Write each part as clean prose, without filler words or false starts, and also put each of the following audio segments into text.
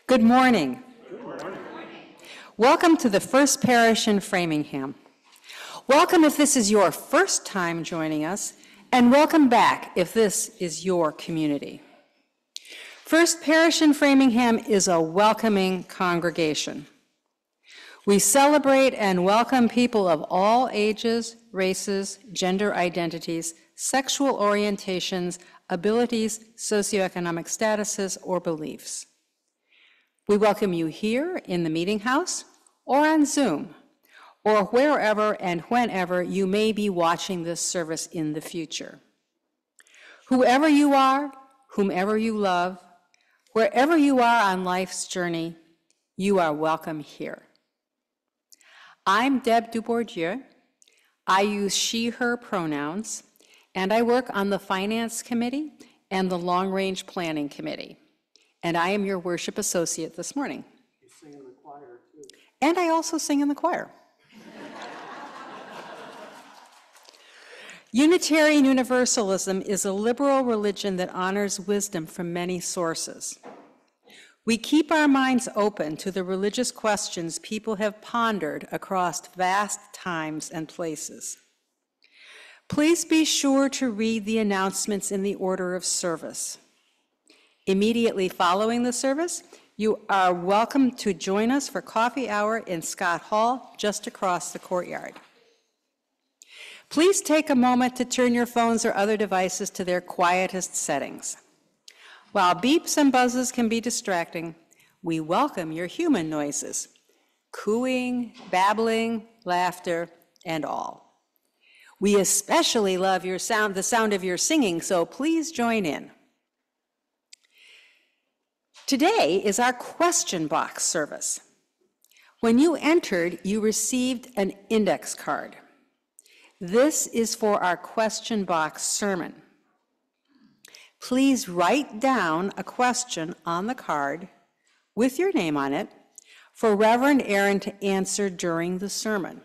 Good morning. Welcome to the First Parish in Framingham. Welcome if this is your first time joining us, and welcome back if this is your community. First Parish in Framingham is a welcoming congregation. We celebrate and welcome people of all ages, races, gender identities, sexual orientations, abilities, socioeconomic statuses, or beliefs. We welcome you here in the meeting house or on Zoom, or wherever and whenever you may be watching this service in the future. Whoever you are, whomever you love, wherever you are on life's journey, you are welcome here. I'm Deb Dubourdieu. I use she, her pronouns, and I work on the Finance Committee and the Long Range Planning Committee. And I am your worship associate this morning. You sing in the choir, too. And I also sing in the choir. Unitarian Universalism is a liberal religion that honors wisdom from many sources. We keep our minds open to the religious questions people have pondered across vast times and places. Please be sure to read the announcements in the order of service. Immediately following the service, you are welcome to join us for coffee hour in Scott Hall, just across the courtyard. Please take a moment to turn your phones or other devices to their quietest settings. While beeps and buzzes can be distracting, we welcome your human noises, cooing, babbling, laughter, and all. We especially love the sound of your singing, so please join in. Today is our question box service. When you entered, you received an index card. This is for our question box sermon. Please write down a question on the card with your name on it for Reverend Aaron to answer during the sermon.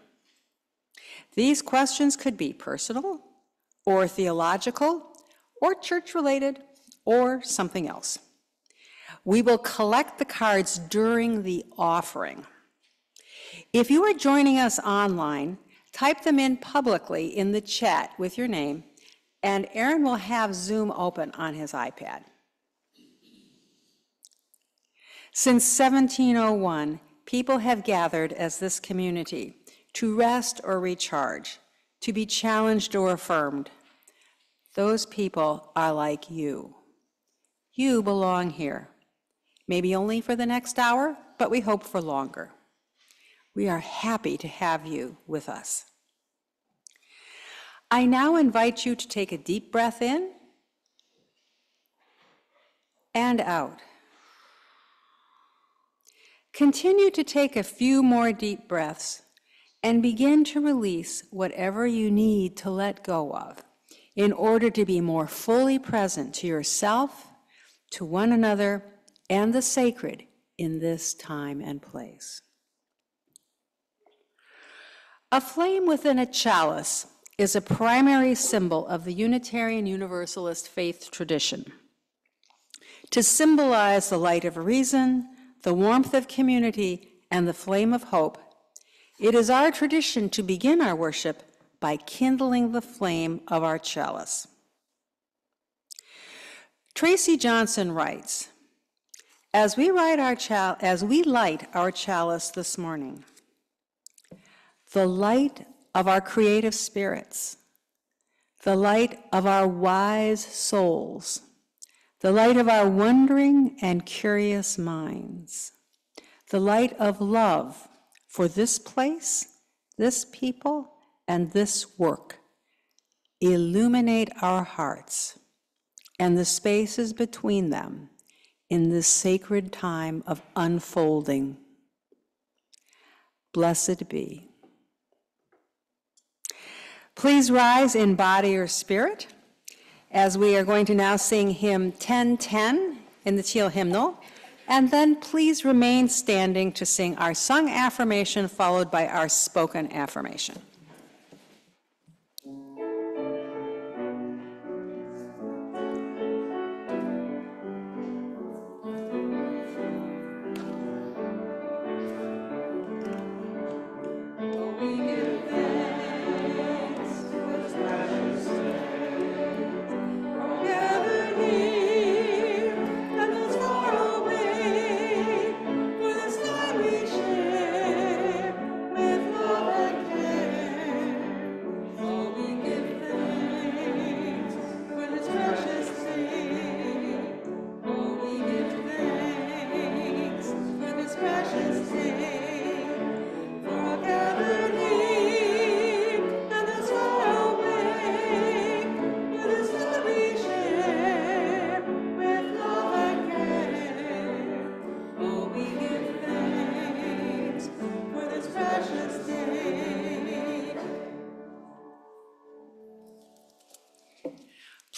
These questions could be personal, or theological, or church-related, or something else. We will collect the cards during the offering. If you are joining us online, type them in publicly in the chat with your name, and Aaron will have Zoom open on his iPad. Since 1701, people have gathered as this community to rest or recharge, to be challenged or affirmed. Those people are like you. You belong here. Maybe only for the next hour, but we hope for longer. We are happy to have you with us. I now invite you to take a deep breath in and out. Continue to take a few more deep breaths and begin to release whatever you need to let go of in order to be more fully present to yourself, to one another, and the sacred in this time and place. A flame within a chalice is a primary symbol of the Unitarian Universalist faith tradition. To symbolize the light of reason, the warmth of community, and the flame of hope, it is our tradition to begin our worship by kindling the flame of our chalice. Tracy Johnson writes, As we light our chalice this morning, the light of our creative spirits, the light of our wise souls, the light of our wondering and curious minds, the light of love for this place, this people, and this work, illuminate our hearts and the spaces between them in this sacred time of unfolding. Blessed be. Please rise in body or spirit as we are going to now sing hymn 1010 in the Teal hymnal, and then please remain standing to sing our sung affirmation followed by our spoken affirmation.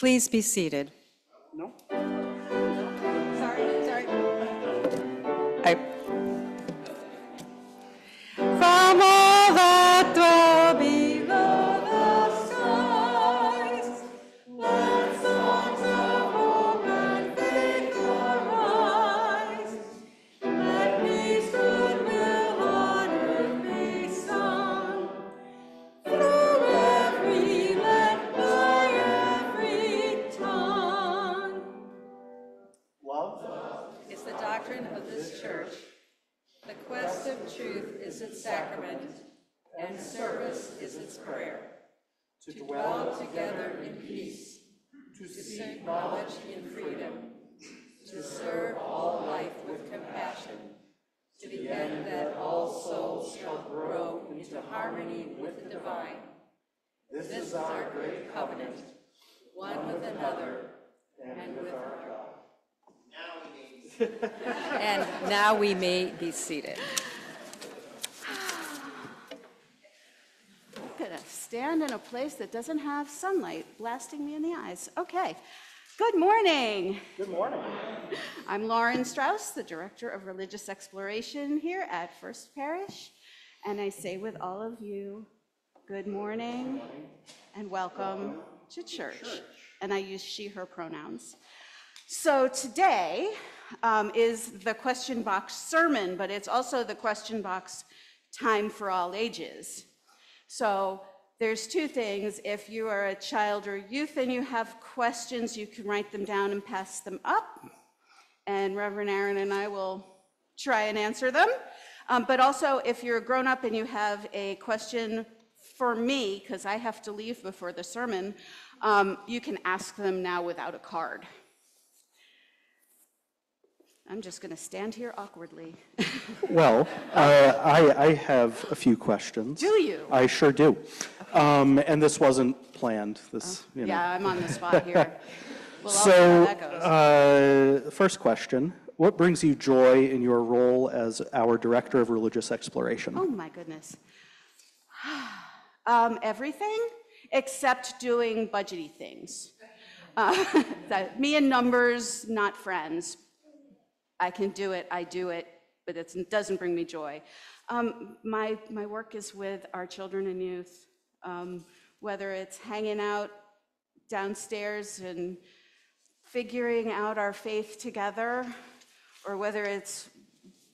Please be seated. No? Sorry. From all that dwell below the skies, let songs of hope and faith arise. Let peace, goodwill on earth be sung, through every land, by every tongue. Love? Is the doctrine of this church. The quest of truth is its sacrament, and service is its prayer. To dwell together in peace, to seek knowledge in freedom, to serve all life with compassion, to the end that all souls shall grow into harmony with the divine. This is our great covenant, one with another and with our God. And now we may be seated. I'm gonna stand in a place that doesn't have sunlight blasting me in the eyes. Okay. Good morning. Good morning. I'm Lauren Strauss, the Director of Religious Exploration here at First Parish. And I say with all of you, good morning and welcome to church. And I use she, her pronouns. So today is the question box sermon, but it's also the question box time for all ages. So there's two things. If you are a child or youth and you have questions, you can write them down and pass them up. And Reverend Aaron and I will try and answer them. But also, if you're a grown-up and you have a question for me, because I have to leave before the sermon, you can ask them now without a card. I'm just going to stand here awkwardly. Well, I have a few questions. Do you? I sure do. And this wasn't planned. This, you know. Yeah, I'm on the spot here. We'll all see how that goes. First question. What brings you joy in your role as our Director of Religious Exploration? Oh, my goodness. Everything except doing budgety things. Me and numbers, not friends. I can do it, I do it, but it doesn't bring me joy. My work is with our children and youth, whether it's hanging out downstairs and figuring out our faith together, or whether it's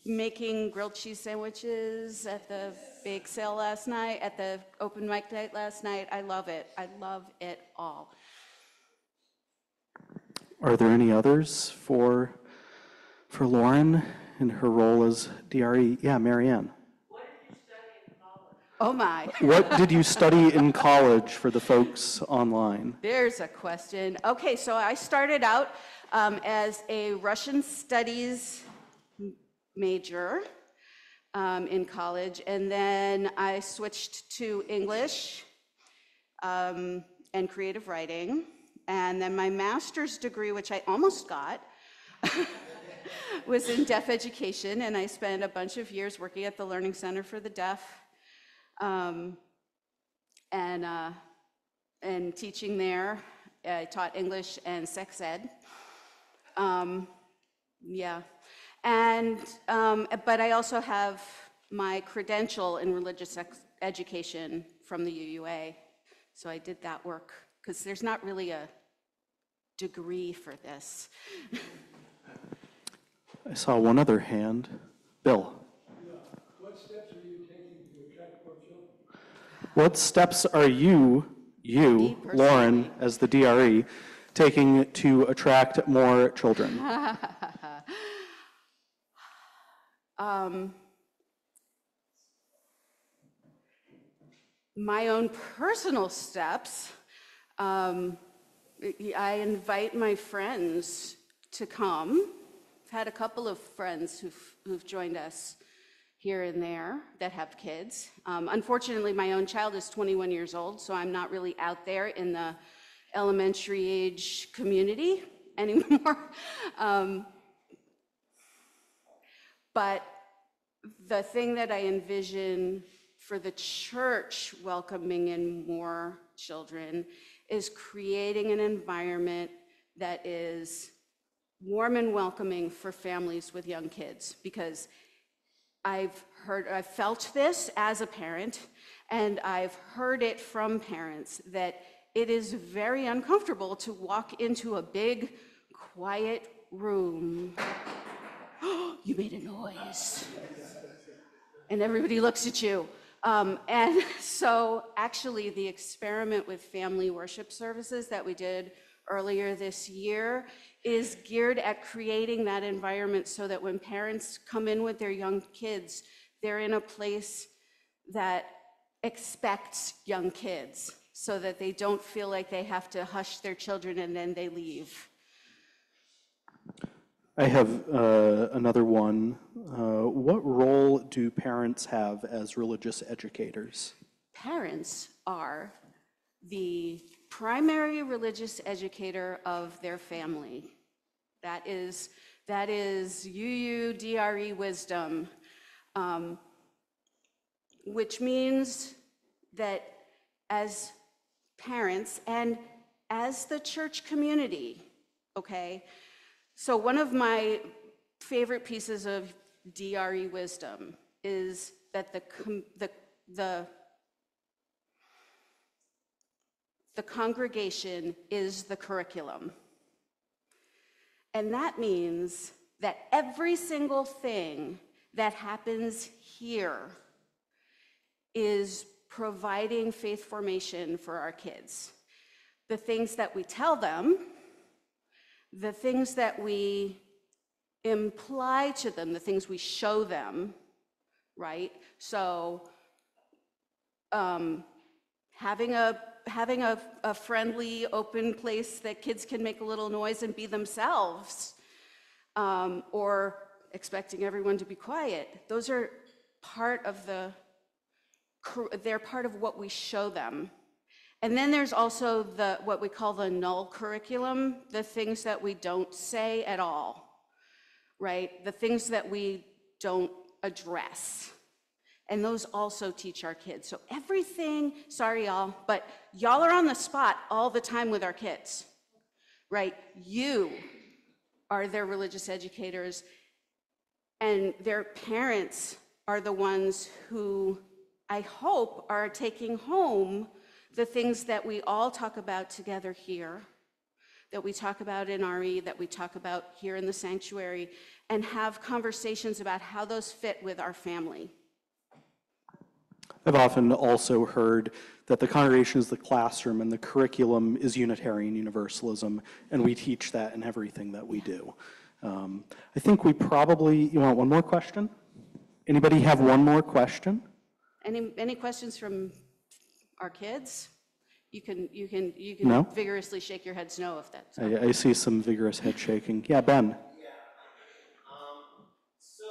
making grilled cheese sandwiches at the bake sale last night, at the open mic night last night. I love it. I love it all. Are there any others for Lauren in her role as DRE? Yeah, Marianne. What did you study in college? Oh my. What did you study in college for the folks online? There's a question. Okay, so I started out as a Russian studies major in college, and then I switched to English and creative writing, and then my master's degree, which I almost got, was in deaf education, and I spent a bunch of years working at the Learning Center for the Deaf, and teaching there. I taught English and sex ed. Yeah, and but I also have my credential in religious education from the UUA, so I did that work because there's not really a degree for this. I saw one other hand. Bill. Yeah. What steps are you taking to attract more children? What steps are you, Lauren, as the DRE, taking to attract more children? My own personal steps, I invite my friends to come. I've had a couple of friends who've joined us here and there that have kids. Unfortunately, my own child is 21 years old, so I'm not really out there in the elementary age community anymore. But the thing that I envision for the church welcoming in more children is creating an environment that is warm and welcoming for families with young kids, because I've felt this as a parent, and I've heard it from parents that it is very uncomfortable to walk into a big, quiet room. You made a noise. And everybody looks at you. And so actually the experiment with family worship services that we did earlier this year is geared at creating that environment so that when parents come in with their young kids, they're in a place that expects young kids, so that they don't feel like they have to hush their children and then they leave. I have another one. What role do parents have as religious educators? Parents are the primary religious educator of their family. That is UU-DRE wisdom, which means that as parents and as the church community, okay? So one of my favorite pieces of DRE wisdom is that the congregation is the curriculum. And that means that every single thing that happens here is providing faith formation for our kids. The things that we tell them, the things that we imply to them, the things we show them, right? So having a friendly, open place that kids can make a little noise and be themselves, or expecting everyone to be quiet, those are part of they're part of what we show them. And then there's also what we call the null curriculum, the things that we don't say at all, right? The things that we don't address. And those also teach our kids. So everything, sorry y'all, but y'all are on the spot all the time with our kids, right? You are their religious educators, and their parents are the ones who I hope are taking home the things that we all talk about together here, that we talk about in RE, that we talk about here in the sanctuary, and have conversations about how those fit with our family. I've often also heard that the congregation is the classroom and the curriculum is Unitarian Universalism, and we teach that in everything that we do. I think you want one more question? Anybody have one more question? Any questions from our kids? You can No? vigorously shake your heads no if that's. I see some vigorous head shaking. Yeah, Ben. So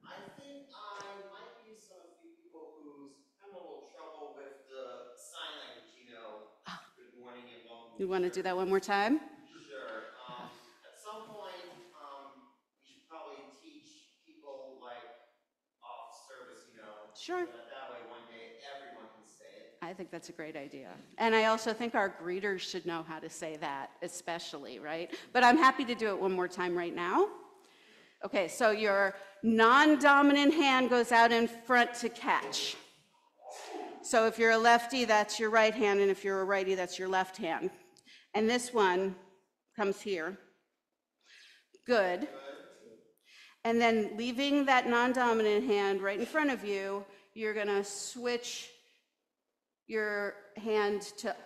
I think I might be some of the people who's having a little trouble with the sign language, good morning and welcome. You want to do that one more time? Sure. At some point, we should probably teach people like off service, Sure. so that way one day everyone can say it. I think that's a great idea. And I also think our greeters should know how to say that, especially, right? But I'm happy to do it one more time right now. Okay, so your non-dominant hand goes out in front to catch. So if you're a lefty, that's your right hand, and if you're a righty, that's your left hand. And this one comes here. Good. And then leaving that non-dominant hand right in front of you, you're gonna switch your hand to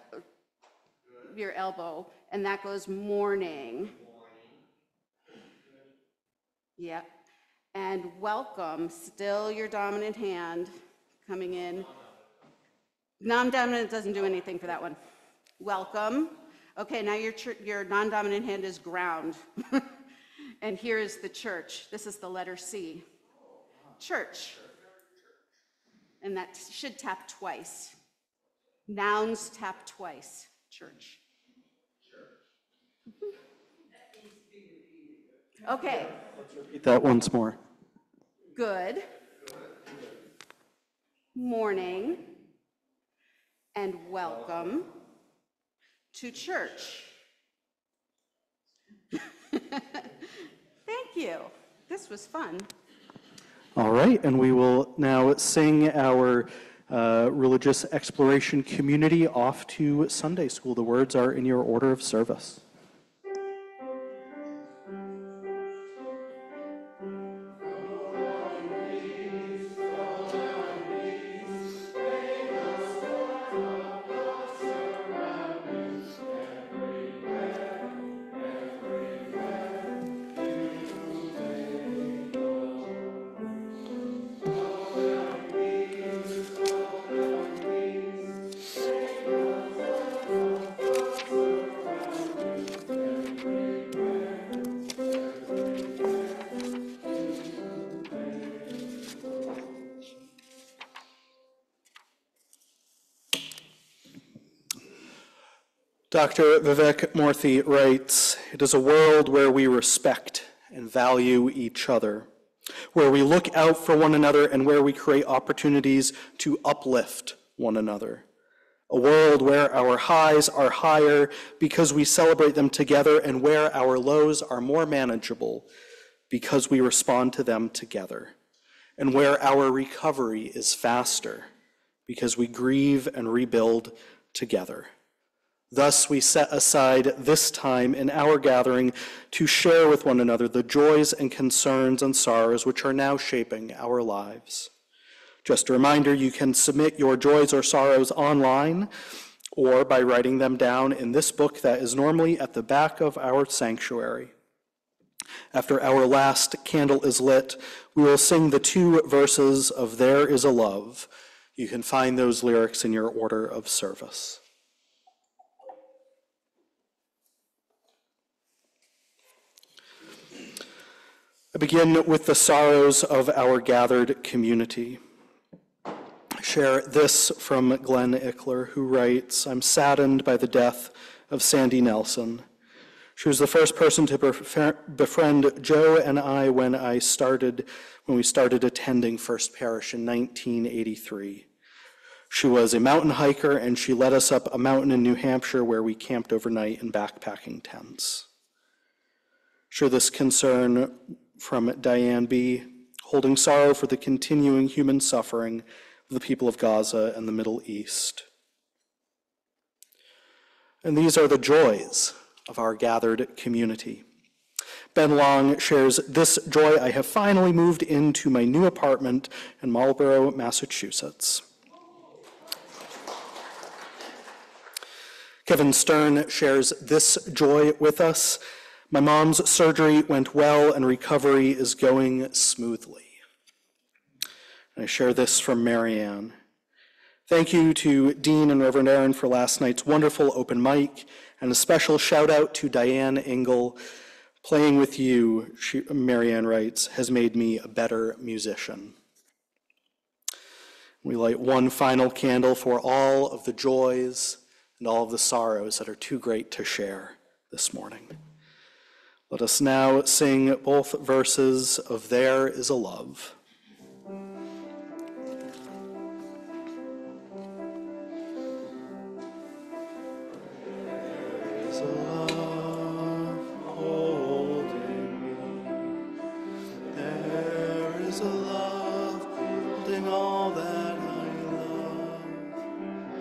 your elbow, and that goes morning. Yep. And welcome, still your dominant hand coming in. Non-dominant doesn't do anything for that one. Welcome. Okay, now your non-dominant hand is ground. And here is the church. This is the letter C. Church. And that should tap twice. Nouns tap twice. Church. Okay. Repeat that once more. Good. Morning. And welcome. to church. Thank you. This was fun. All right, and we will now sing our religious exploration community off to Sunday school. The words are in your order of service. Dr. Vivek Murthy writes, "It is a world where we respect and value each other, where we look out for one another and where we create opportunities to uplift one another. A world where our highs are higher because we celebrate them together and where our lows are more manageable because we respond to them together, and where our recovery is faster because we grieve and rebuild together. Thus, we set aside this time in our gathering to share with one another the joys and concerns and sorrows which are now shaping our lives. Just a reminder, you can submit your joys or sorrows online or by writing them down in this book that is normally at the back of our sanctuary. After our last candle is lit, we will sing the 2 verses of There Is a Love. You can find those lyrics in your order of service. I begin with the sorrows of our gathered community. I share this from Glenn Ickler, who writes, "I'm saddened by the death of Sandy Nelson. She was the first person to befriend Joe and I when we started attending First Parish in 1983. She was a mountain hiker, and she led us up a mountain in New Hampshire where we camped overnight in backpacking tents." Share this concern from Diane B., holding sorrow for the continuing human suffering of the people of Gaza and the Middle East. And these are the joys of our gathered community. Ben Long shares, "This joy, I have finally moved into my new apartment in Marlborough, Massachusetts." Kevin Stern shares this joy with us. "My mom's surgery went well and recovery is going smoothly." And I share this from Marianne. "Thank you to Dean and Reverend Aaron for last night's wonderful open mic, and a special shout out to Diane Engel. Playing with you," Marianne writes, "has made me a better musician." We light one final candle for all of the joys and all of the sorrows that are too great to share this morning. Let us now sing both verses of There Is a Love. There is a love holding me. There is a love holding all that I love.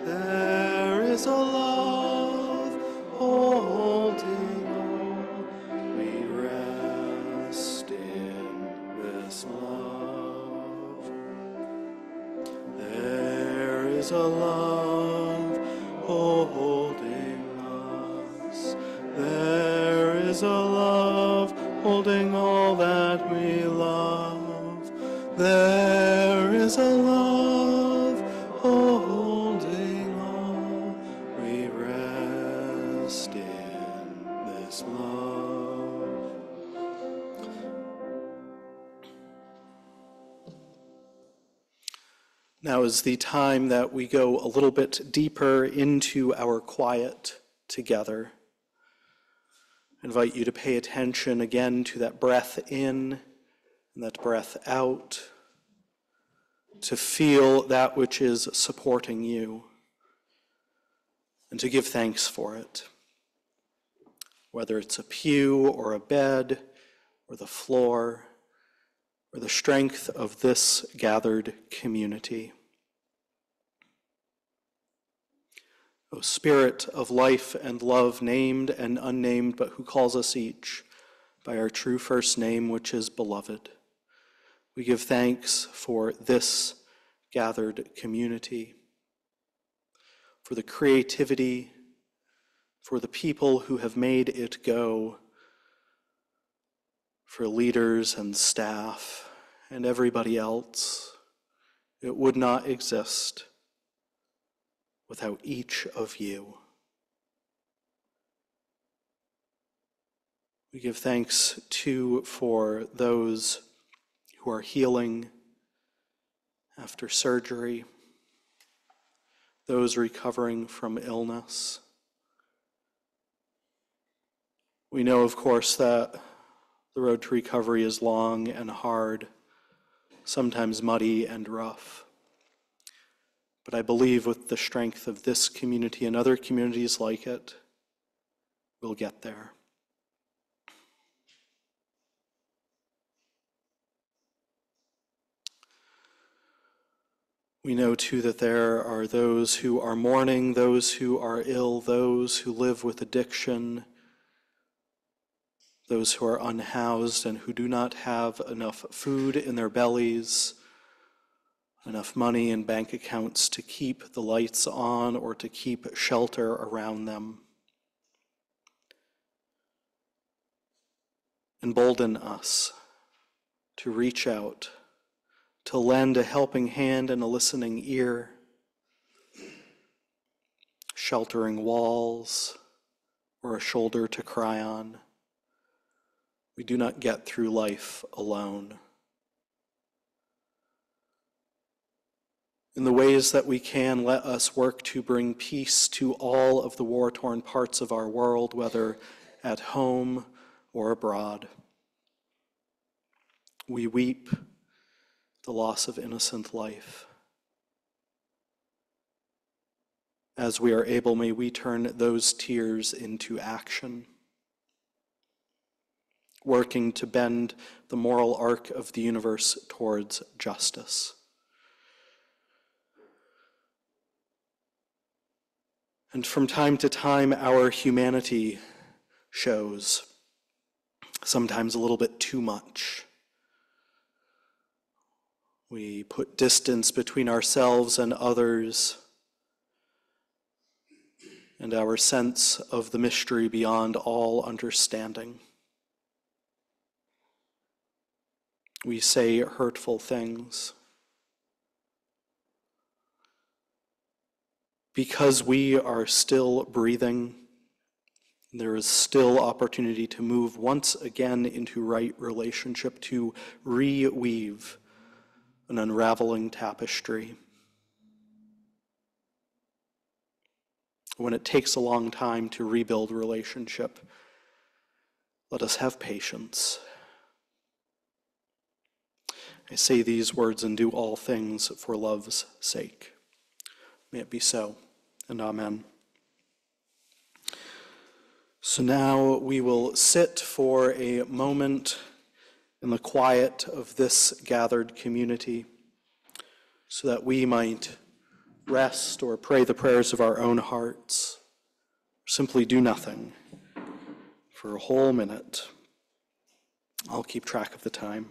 There is a love holding all. We rest in this love. There is a love holding us. There is a love holding all that we love. There is a love holding all. We rest in this love. Now is the time that we go a little bit deeper into our quiet together. I invite you to pay attention again to that breath in and that breath out, to feel that which is supporting you. and to give thanks for it. Whether it's a pew or a bed or the floor or the strength of this gathered community. O Spirit of life and love, named and unnamed, but who calls us each by our true first name, which is beloved, we give thanks for this gathered community, for the creativity, for the people who have made it go, for leaders and staff and everybody else. It would not exist without each of you. We give thanks too for those who are healing after surgery, those recovering from illness. We know, of course, that the road to recovery is long and hard, sometimes muddy and rough. But I believe with the strength of this community and other communities like it, we'll get there. We know too that there are those who are mourning, those who are ill, those who live with addiction, those who are unhoused and who do not have enough food in their bellies, enough money in bank accounts to keep the lights on or to keep shelter around them. Embolden us to reach out, to lend a helping hand and a listening ear, sheltering walls or a shoulder to cry on. We do not get through life alone. In the ways that we can, let us work to bring peace to all of the war-torn parts of our world, whether at home or abroad. We weep the loss of innocent life. As we are able, may we turn those tears into action, working to bend the moral arc of the universe towards justice. And from time to time, our humanity shows, sometimes a little bit too much. We put distance between ourselves and others, and our sense of the mystery beyond all understanding. We say hurtful things. Because we are still breathing, there is still opportunity to move once again into right relationship, to reweave an unraveling tapestry. When it takes a long time to rebuild relationship, let us have patience. I say these words and do all things for love's sake. May it be so, and amen. So now we will sit for a moment in the quiet of this gathered community so that we might rest or pray the prayers of our own hearts, simply do nothing for a whole minute. I'll keep track of the time.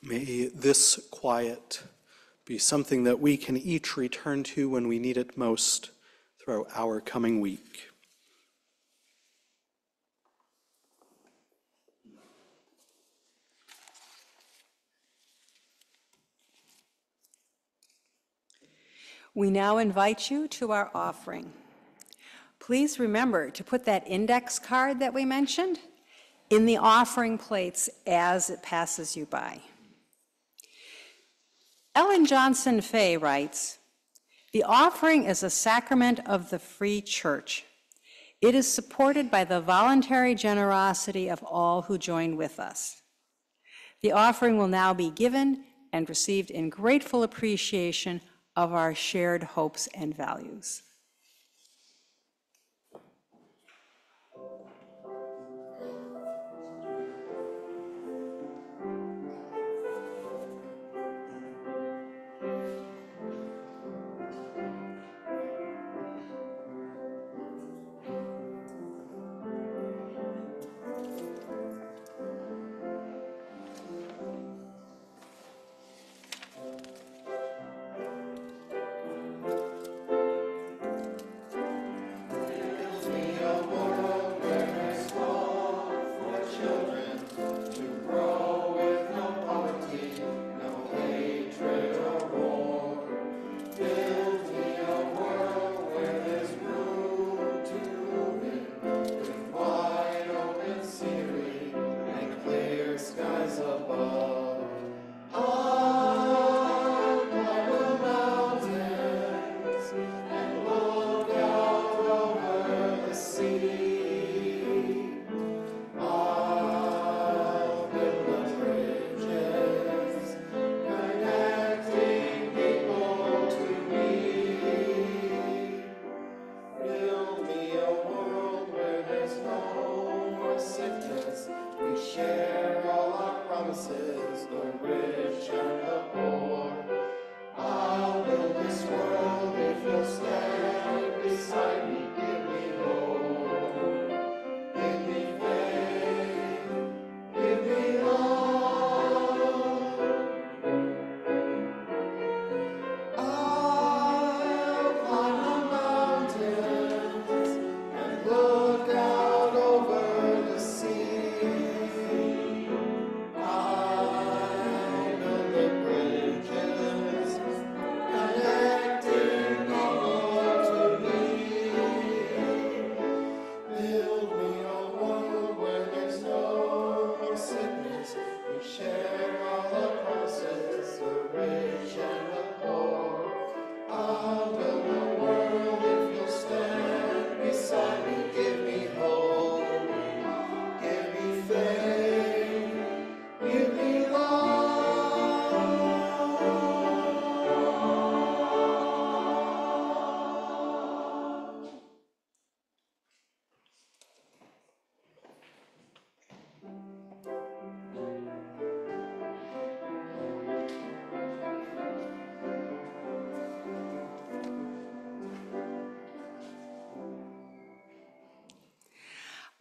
May this quiet be something that we can each return to when we need it most throughout our coming week. We now invite you to our offering. Please remember to put that index card that we mentioned in the offering plates as it passes you by. Ellen Johnson Fay writes, "The offering is a sacrament of the free church. It is supported by the voluntary generosity of all who join with us. The offering will now be given and received in grateful appreciation of our shared hopes and values."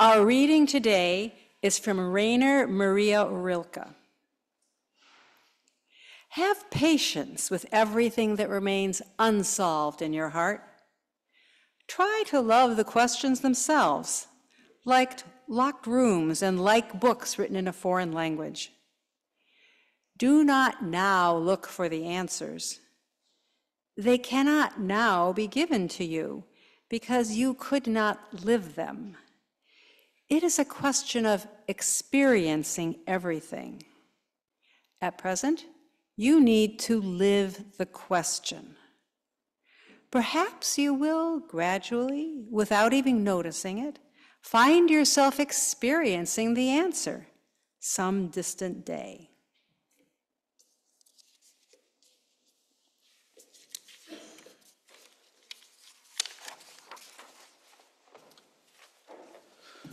Our reading today is from Rainer Maria Rilke. Have patience with everything that remains unsolved in your heart. Try to love the questions themselves, like locked rooms and like books written in a foreign language. Do not now look for the answers. They cannot now be given to you because you could not live them. It is a question of experiencing everything. At present, you need to live the question. Perhaps you will gradually, without even noticing it, find yourself experiencing the answer some distant day.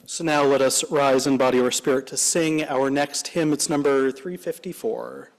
So now let us rise in body or spirit to sing our next hymn. It's number 354.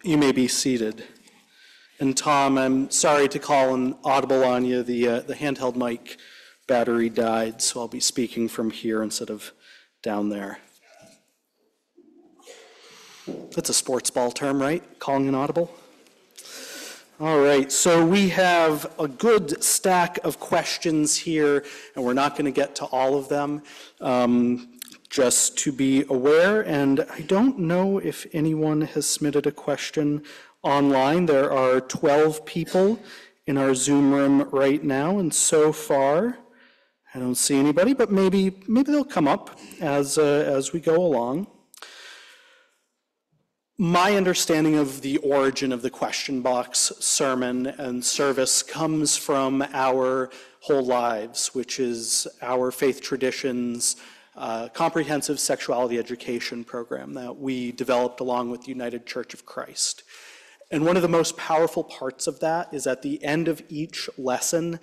You may be seated. And Tom, I'm sorry to call an audible on you. The handheld mic battery died, so I'll be speaking from here instead of down there. That's a sports ball term, right? Calling an audible? All right, so we have a good stack of questions here, and we're not going to get to all of them. Just to be aware, and I don't know if anyone has submitted a question online. There are 12 people in our Zoom room right now, and so far I don't see anybody, but maybe they'll come up as we go along. My understanding of the origin of the question box sermon and service comes from our whole lives, which is our faith traditions comprehensive sexuality education program that we developed along with the United Church of Christ. And one of the most powerful parts of that is at the end of each lesson,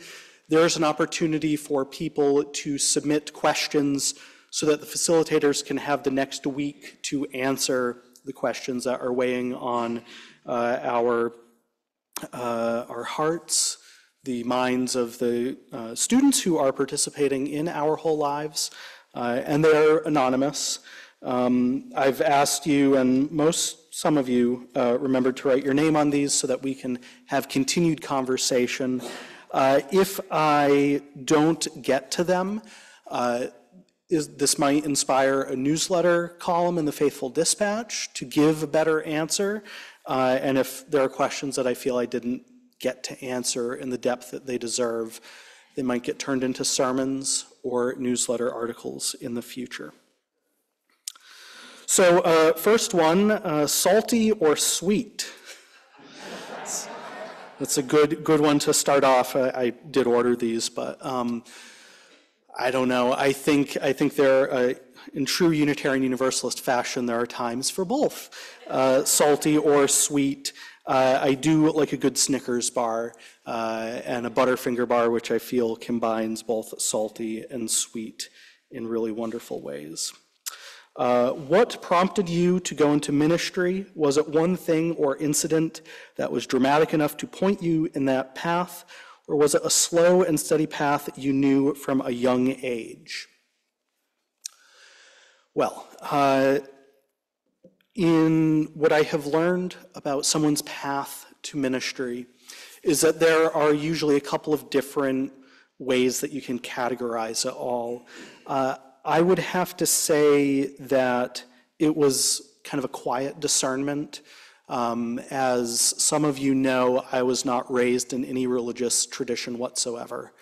there's an opportunity for people to submit questions so that the facilitators can have the next week to answer the questions that are weighing on our hearts, the minds of the students who are participating in our whole lives. And they're anonymous. I've asked you, and some of you remembered to write your name on these so that we can have continued conversation. If I don't get to them, this might inspire a newsletter column in the Faithful Dispatch to give a better answer. And if there are questions that I feel I didn't get to answer in the depth that they deserve, they might get turned into sermons or newsletter articles in the future. So first one, salty or sweet? That's a good one to start off. I did order these, but I don't know. I think there, in true Unitarian Universalist fashion, there are times for both, salty or sweet. I do like a good Snickers bar and a Butterfinger bar, which I feel combines both salty and sweet in really wonderful ways. What prompted you to go into ministry? Was it one thing or incident that was dramatic enough to point you in that path, or was it a slow and steady path you knew from a young age? Well, in what I have learned about someone's path to ministry is that there are usually a couple of different ways that you can categorize it all. I would have to say that it was kind of a quiet discernment. As some of you know, I was not raised in any religious tradition whatsoever.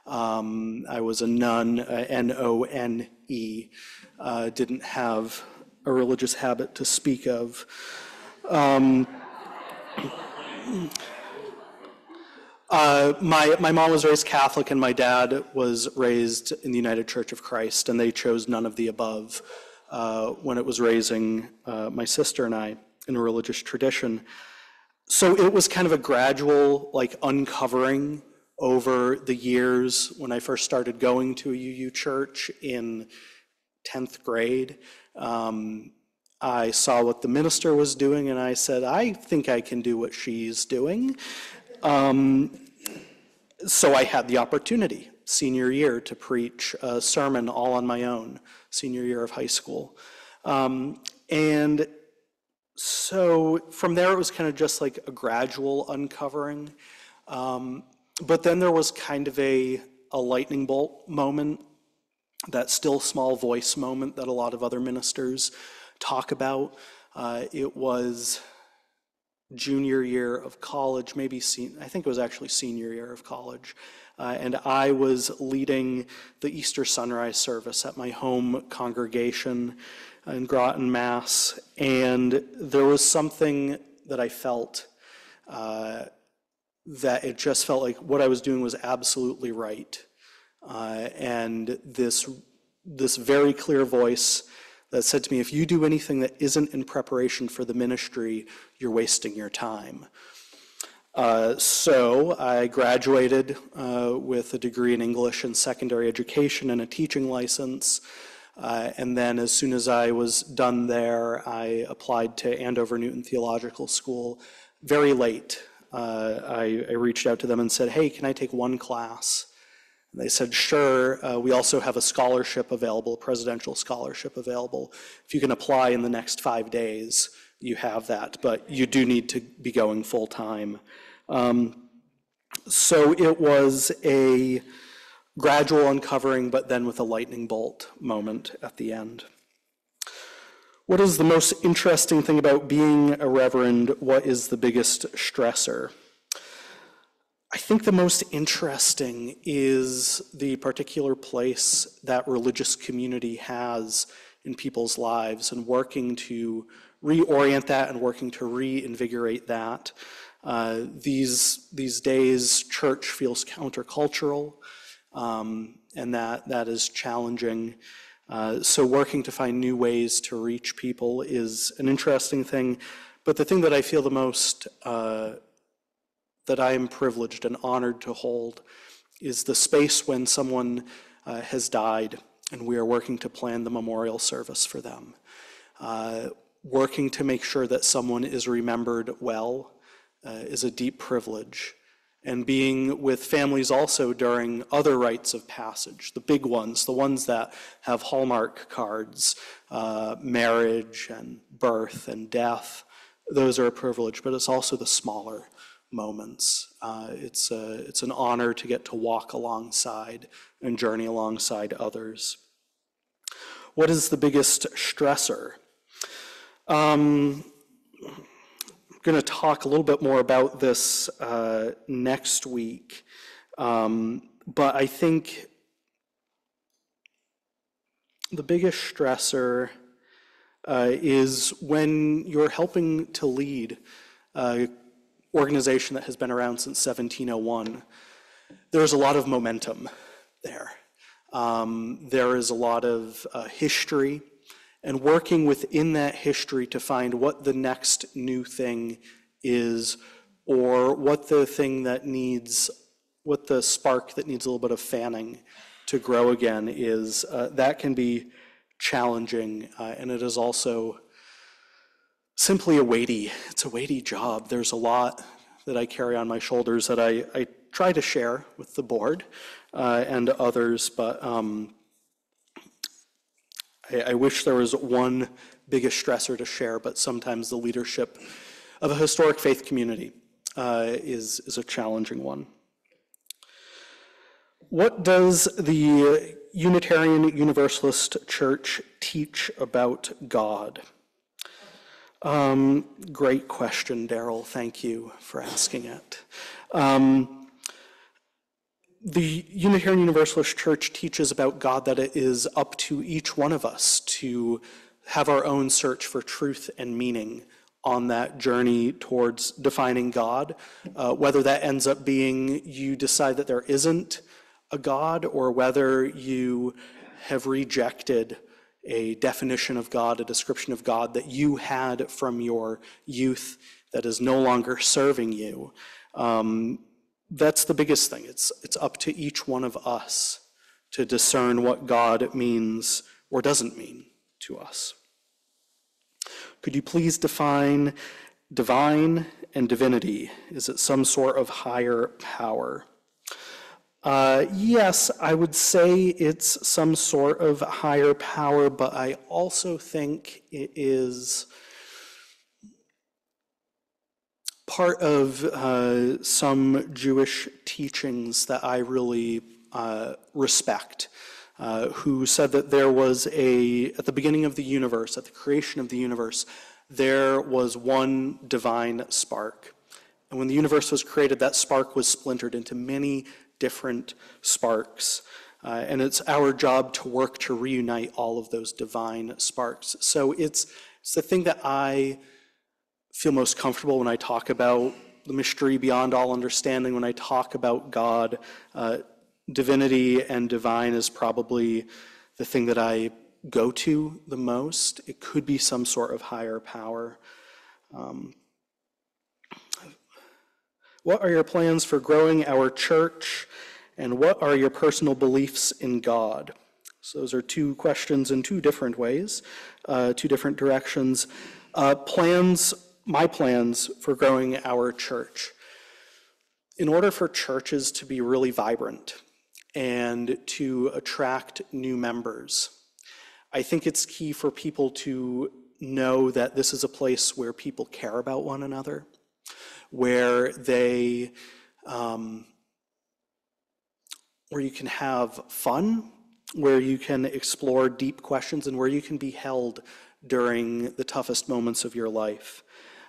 I was a nun, N-O-N-E, didn't have a religious habit to speak of. My mom was raised Catholic and my dad was raised in the United Church of Christ, and they chose none of the above when it was raising my sister and I in a religious tradition. So it was kind of a gradual uncovering over the years. When I first started going to a UU church in 10th grade, I saw what the minister was doing and I said, I think I can do what she's doing. So I had the opportunity, senior year, to preach a sermon all on my own, senior year of high school. And so from there, it was kind of just like a gradual uncovering. But then there was kind of a lightning bolt moment, that still small voice moment that a lot of other ministers talk about. It was junior year of college, I think it was actually senior year of college. And I was leading the Easter sunrise service at my home congregation in Groton, Mass. And there was something that I felt that it just felt like what I was doing was absolutely right. And this very clear voice that said to me, if you do anything that isn't in preparation for the ministry, you're wasting your time. So I graduated with a degree in English and secondary education and a teaching license. And then as soon as I was done there, I applied to Andover Newton Theological School very late. I reached out to them and said, hey, can I take one class? And they said, sure. We also have a scholarship available, a presidential scholarship available. If you can apply in the next 5 days, you have that, but you do need to be going full time. So it was a gradual uncovering, but then with a lightning bolt moment at the end. What is the most interesting thing about being a reverend? What is the biggest stressor? I think the most interesting is the particular place that religious community has in people's lives, and working to reorient that and working to reinvigorate that. These days, church feels countercultural, and that is challenging. So working to find new ways to reach people is an interesting thing. But the thing that I feel the most that I am privileged and honored to hold is the space when someone has died and we are working to plan the memorial service for them. Working to make sure that someone is remembered well is a deep privilege. And being with families also during other rites of passage, the big ones, the ones that have Hallmark cards, marriage and birth and death, those are a privilege, but it's also the smaller moments. It's an honor to get to walk alongside and journey alongside others. What is the biggest stressor? I'm going to talk a little bit more about this next week, but I think the biggest stressor is when you're helping to lead organization that has been around since 1701. There's a lot of momentum there. There is a lot of history, and working within that history to find what the next new thing is, or what the thing that needs, what the spark that needs a little bit of fanning to grow again is, that can be challenging, and it is also simply it's a weighty job. There's a lot that I carry on my shoulders that I try to share with the board and others, but I wish there was one biggest stressor to share, but sometimes the leadership of a historic faith community is a challenging one. What does the Unitarian Universalist Church teach about God? Great question, Daryl. Thank you for asking it. The Unitarian Universalist Church teaches about God that it is up to each one of us to have our own search for truth and meaning on that journey towards defining God, whether that ends up being you decide that there isn't a God, or whether you have rejected a definition of God, a description of God that you had from your youth that is no longer serving you. That's the biggest thing. It's up to each one of us to discern what God means or doesn't mean to us. Could you please define divine and divinity? Is it some sort of higher power? Yes, I would say it's some sort of higher power, but I also think it is part of some Jewish teachings that I really respect, who said that there was at the beginning of the universe, at the creation of the universe, there was one divine spark. And when the universe was created, that spark was splintered into many different sparks. And it's our job to work to reunite all of those divine sparks. So it's the thing that I feel most comfortable when I talk about the mystery beyond all understanding, when I talk about God. Divinity and divine is probably the thing that I go to the most. It could be some sort of higher power. What are your plans for growing our church, and what are your personal beliefs in God? So those are two questions in two different ways, two different directions. My plans for growing our church. In order for churches to be really vibrant and to attract new members, I think it's key for people to know that this is a place where people care about one another, where where you can have fun, where you can explore deep questions, and where you can be held during the toughest moments of your life.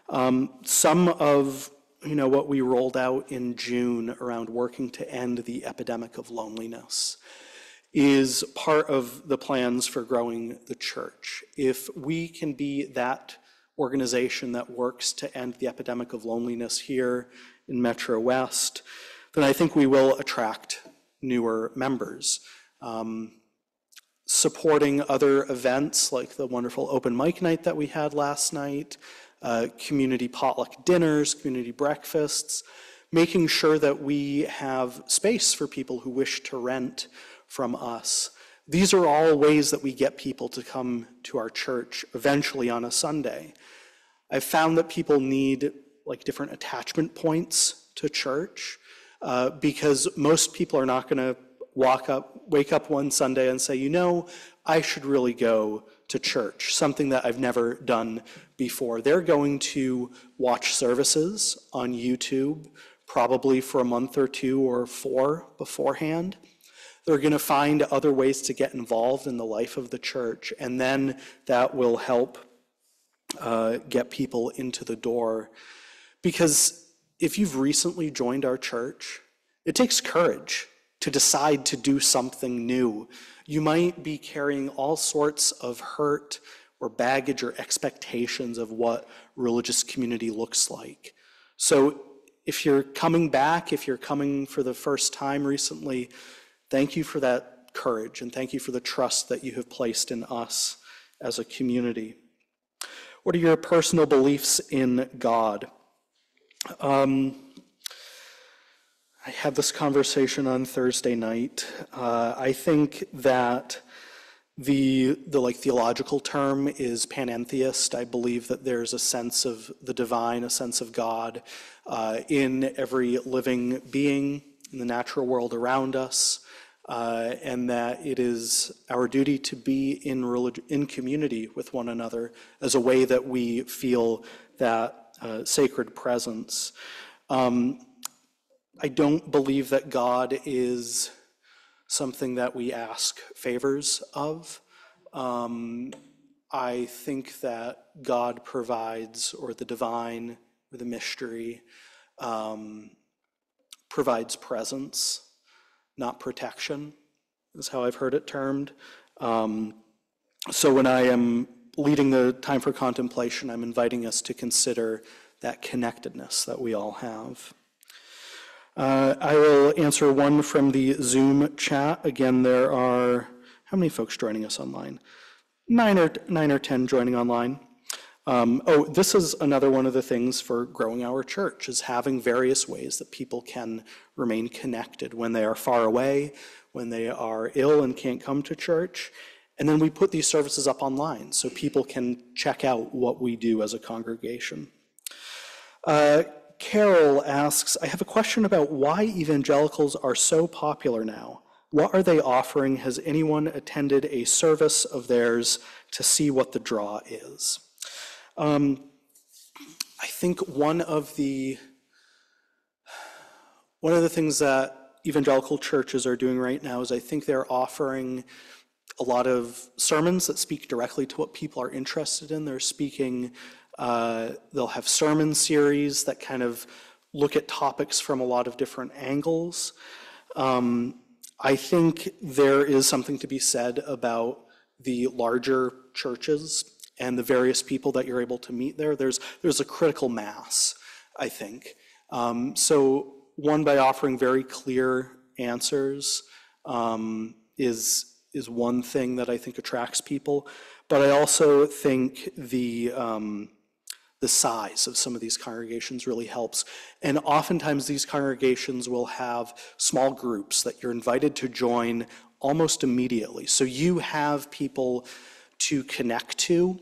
Some of what we rolled out in June around working to end the epidemic of loneliness is part of the plans for growing the church. If we can be that organization that works to end the epidemic of loneliness here in Metro West, then I think we will attract newer members. Supporting other events like the wonderful open mic night that we had last night, community potluck dinners, community breakfasts, making sure that we have space for people who wish to rent from us. These are all ways that we get people to come to our church eventually on a Sunday. I've found that people need different attachment points to church because most people are not going to wake up one Sunday and say, I should really go to church, something that I've never done before. They're going to watch services on YouTube, probably for a month or 2 or 4 beforehand. They're going to find other ways to get involved in the life of the church, and then that will help get people into the door. Because if you've recently joined our church, it takes courage to decide to do something new. You might be carrying all sorts of hurt or baggage or expectations of what religious community looks like. So if you're coming back, if you're coming for the first time recently, thank you for that courage and thank you for the trust that you have placed in us as a community. What are your personal beliefs in God? I had this conversation on Thursday night. I think that the theological term is panentheist. I believe that there's a sense of the divine, a sense of God in every living being in the natural world around us, and that it is our duty to be in community with one another as a way that we feel that sacred presence. I don't believe that God is something that we ask favors of. I think that God provides, or the divine, or the mystery, provides presence, not protection, is how I've heard it termed. So when I am leading the time for contemplation, I'm inviting us to consider that connectedness that we all have. I will answer one from the Zoom chat. Again, there are, how many folks joining us online? 9 or 10 joining online. This is another one of the things for growing our church, is having various ways that people can remain connected when they are far away, when they are ill and can't come to church. And then we put these services up online so people can check out what we do as a congregation. Carol asks, I have a question about why evangelicals are so popular now. What are they offering? Has anyone attended a service of theirs to see what the draw is? I think one of the things that evangelical churches are doing right now is I think they're offering a lot of sermons that speak directly to what people are interested in. They're speaking, they'll have sermon series that kind of look at topics from a lot of different angles. I think there is something to be said about the larger churches and the various people that you're able to meet there. There's a critical mass, I think. So one, by offering very clear answers is one thing that I think attracts people. But I also think the size of some of these congregations really helps. And oftentimes these congregations will have small groups that you're invited to join almost immediately. So you have people to connect to.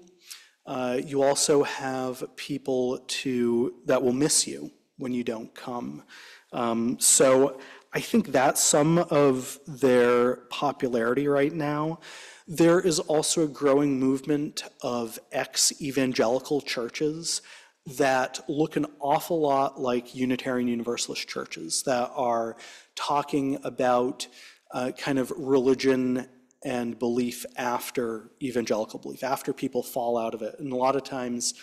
You also have people that will miss you when you don't come. So I think that's some of their popularity right now. There is also a growing movement of ex-evangelical churches that look an awful lot like Unitarian Universalist churches that are talking about kind of religion and belief after evangelical belief, after people fall out of it. And a lot of times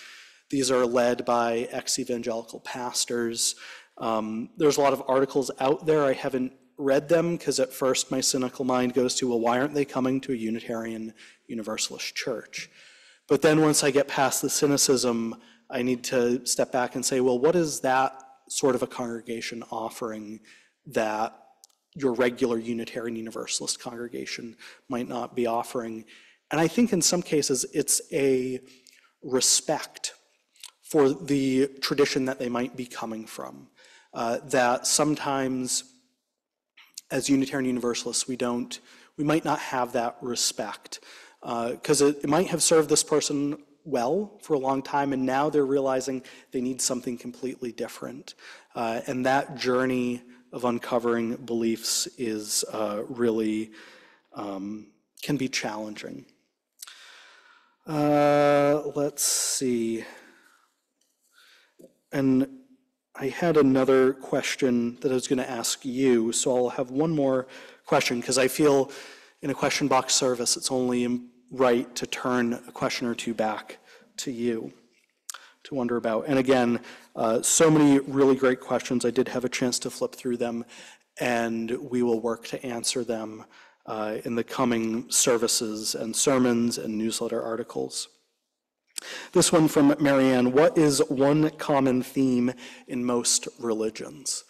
these are led by ex-evangelical pastors. There's a lot of articles out there. I haven't read them because at first my cynical mind goes to, well, why aren't they coming to a Unitarian Universalist church? But then once I get past the cynicism, I need to step back and say, well, what is that sort of a congregation offering that your regular Unitarian Universalist congregation might not be offering? And I think in some cases it's a respect for the tradition that they might be coming from. That sometimes as Unitarian Universalists we might not have that respect because it might have served this person well for a long time, and now they're realizing they need something completely different. And that journey of uncovering beliefs is really, can be challenging. Let's see. And I had another question that I was going to ask you, so I'll have one more question because I feel in a question box service it's only right to turn a question or two back to you to wonder about. And again, so many really great questions. I did have a chance to flip through them, and we will work to answer them in the coming services and sermons and newsletter articles. This one from Marianne: what is one common theme in most religions?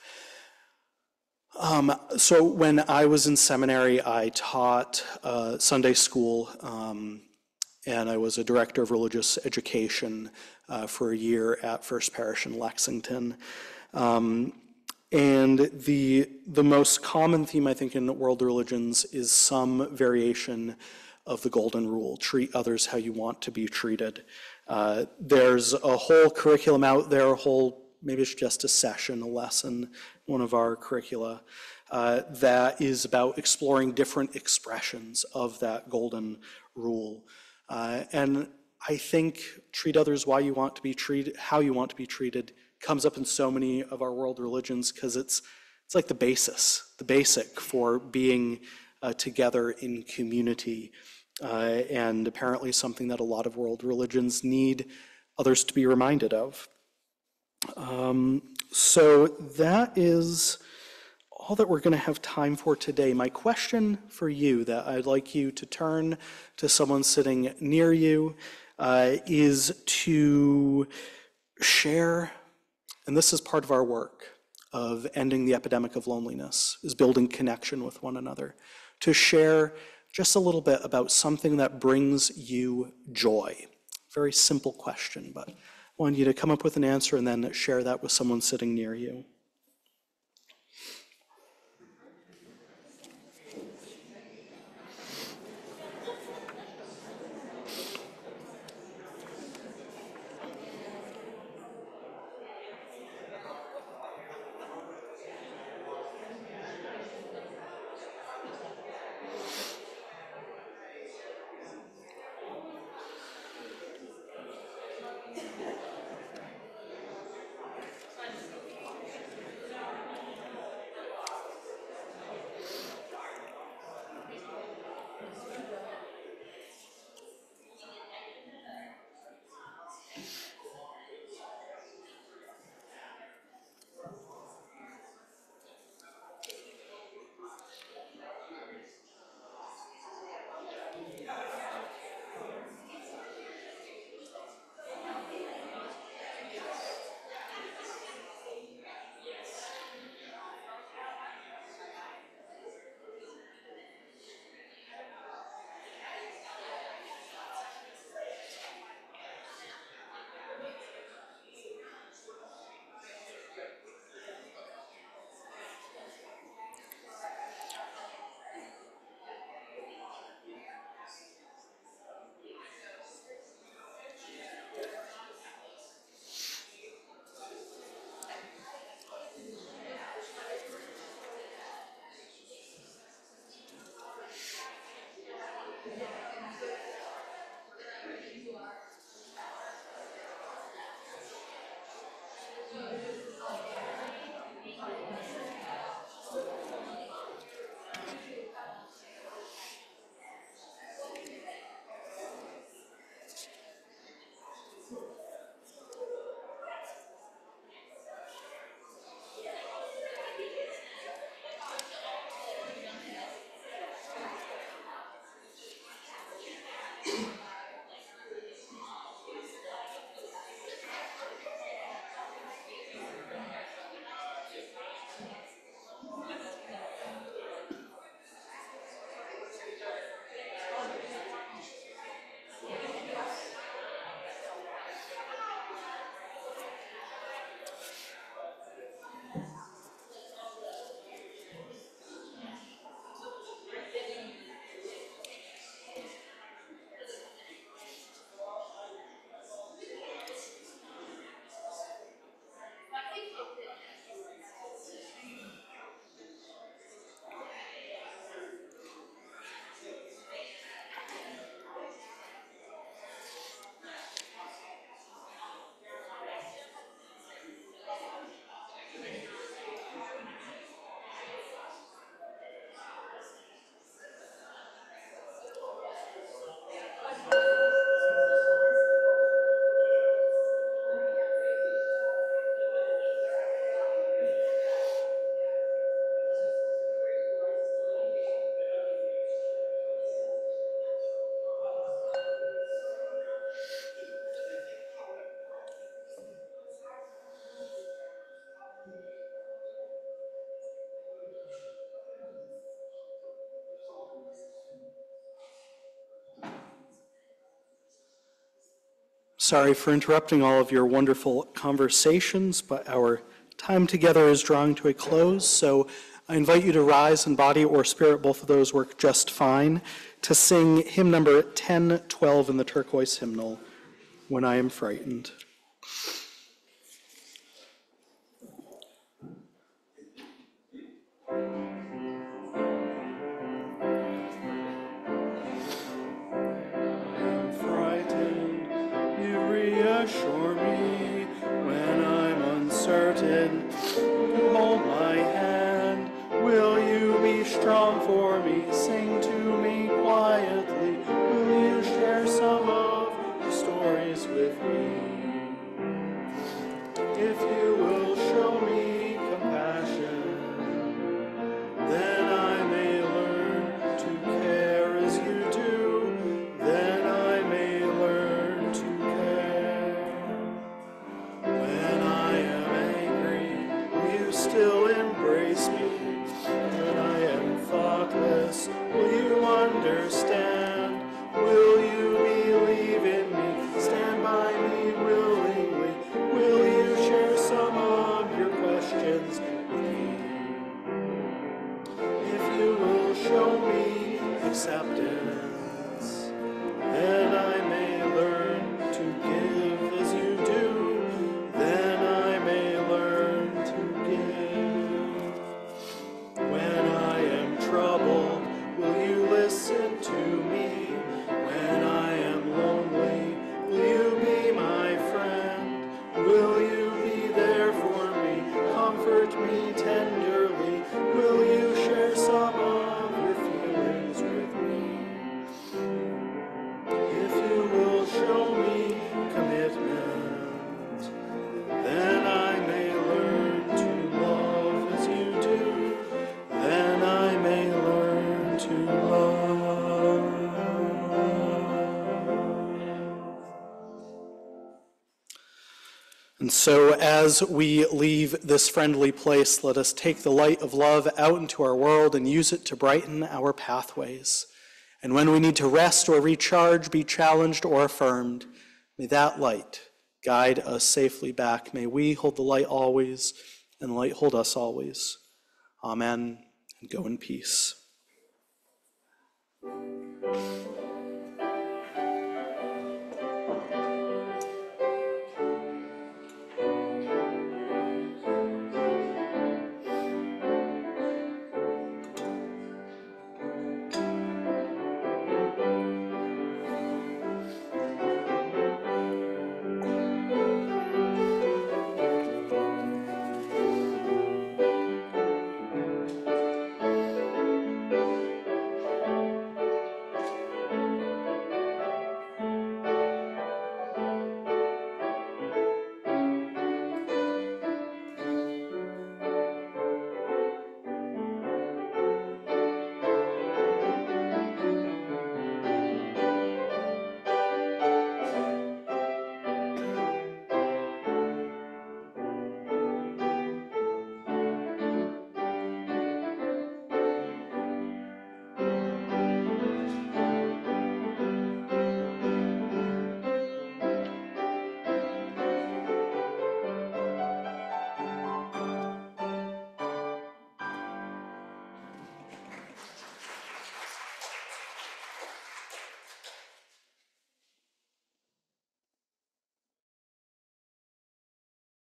So when I was in seminary, I taught Sunday school, and I was a director of religious education for a year at First Parish in Lexington. And the most common theme, I think, in world religions is some variation of the golden rule: treat others how you want to be treated. There's a whole curriculum out there, maybe it's just a session, a lesson, one of our curricula, that is about exploring different expressions of that golden rule. And I think treat others how you want to be treated comes up in so many of our world religions because it's like the basic for being together in community, and apparently something that a lot of world religions need others to be reminded of. So that is all that we're going to have time for today. My question for you that I'd like you to turn to someone sitting near you is to share, and this is part of our work of ending the epidemic of loneliness, is building connection with one another, to share just a little bit about something that brings you joy. Very simple question, but I want you to come up with an answer and then share that with someone sitting near you. Sorry for interrupting all of your wonderful conversations, but our time together is drawing to a close, so I invite you to rise in body or spirit, both of those work just fine, to sing hymn number 1012 in the turquoise hymnal, When I Am Frightened. Reassure me when I'm uncertain. You hold my hand. Will you be strong for me? Sing to me quietly. Will you share some of your stories with me? If you will show me compassion, then I may learn to care as you do. Then I may learn to when I am angry, will you still embrace me? When I am thoughtless, will you understand? Will you believe in me? Stand by me willingly. Will you share some of your questions with me? If you will show me acceptance, then I may learn to give as you do. Then I may learn to give. When I am troubled, will you listen to me? When I am lonely, will you be my friend? Will you be there for me? Comfort me tenderly. Will you share some of your feelings with me? If you will show me commitment, then I may learn to love as you do. Then I may learn to love. And so as we leave this friendly place, let us take the light of love out into our world and use it to brighten our pathways. And when we need to rest or recharge, be challenged or affirmed, may that light guide us safely back. May we hold the light always, and the light hold us always. Amen, and go in peace.